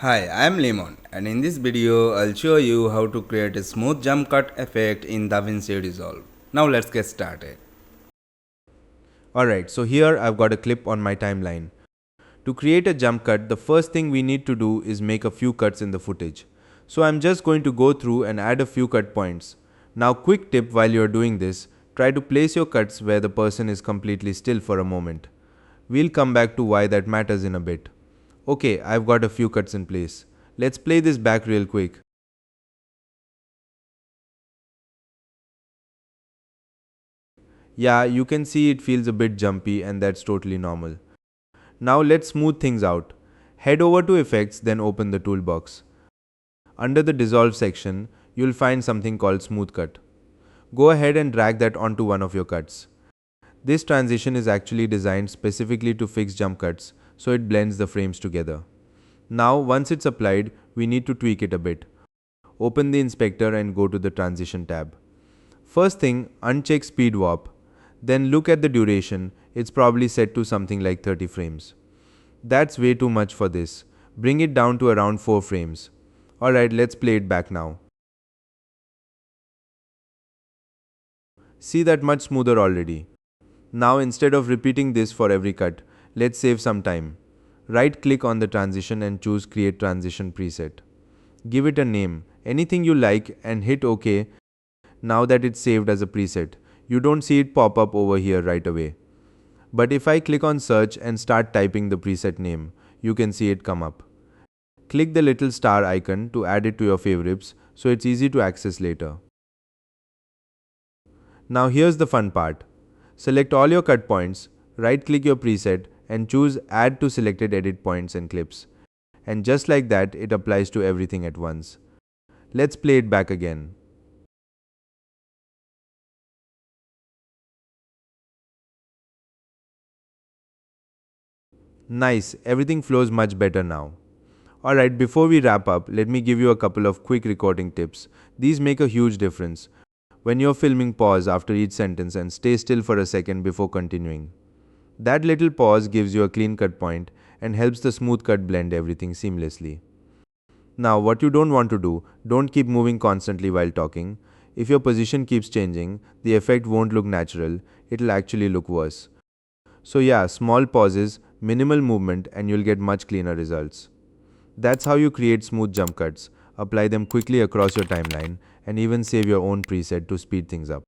Hi, I am Limon, and in this video I'll show you how to create a smooth jump cut effect in DaVinci Resolve. Now let's get started. Alright, so here I've got a clip on my timeline. To create a jump cut, the first thing we need to do is make a few cuts in the footage. So I'm just going to go through and add a few cut points. Now quick tip while you're doing this, try to place your cuts where the person is completely still for a moment. We'll come back to why that matters in a bit. Okay, I've got a few cuts in place. Let's play this back real quick. Yeah, you can see it feels a bit jumpy and that's totally normal. Now let's smooth things out. Head over to Effects, then open the toolbox. Under the Dissolve section, you'll find something called Smooth Cut. Go ahead and drag that onto one of your cuts. This transition is actually designed specifically to fix jump cuts, so it blends the frames together. Now, once it's applied, we need to tweak it a bit. Open the inspector and go to the Transition tab. First thing, uncheck Speed Warp. Then look at the duration, it's probably set to something like 30 frames. That's way too much for this. Bring it down to around 4 frames. Alright, let's play it back now. See that much smoother already. Now instead of repeating this for every cut, let's save some time. Right click on the transition and choose Create Transition Preset. Give it a name, anything you like, and hit OK. Now that it's saved as a preset, you don't see it pop up over here right away. But if I click on search and start typing the preset name, you can see it come up. Click the little star icon to add it to your favorites so it's easy to access later. Now here's the fun part. Select all your cut points, right click your preset and choose Add to selected edit points and clips. And just like that, it applies to everything at once. Let's play it back again. Nice, everything flows much better now. Alright, before we wrap up, let me give you a couple of quick recording tips. These make a huge difference. When you're filming, pause after each sentence and stay still for a second before continuing. That little pause gives you a clean cut point and helps the smooth cut blend everything seamlessly. Now, what you don't want to do, don't keep moving constantly while talking. If your position keeps changing, the effect won't look natural, it'll actually look worse. So yeah, small pauses, minimal movement, and you'll get much cleaner results. That's how you create smooth jump cuts. Apply them quickly across your timeline and even save your own preset to speed things up.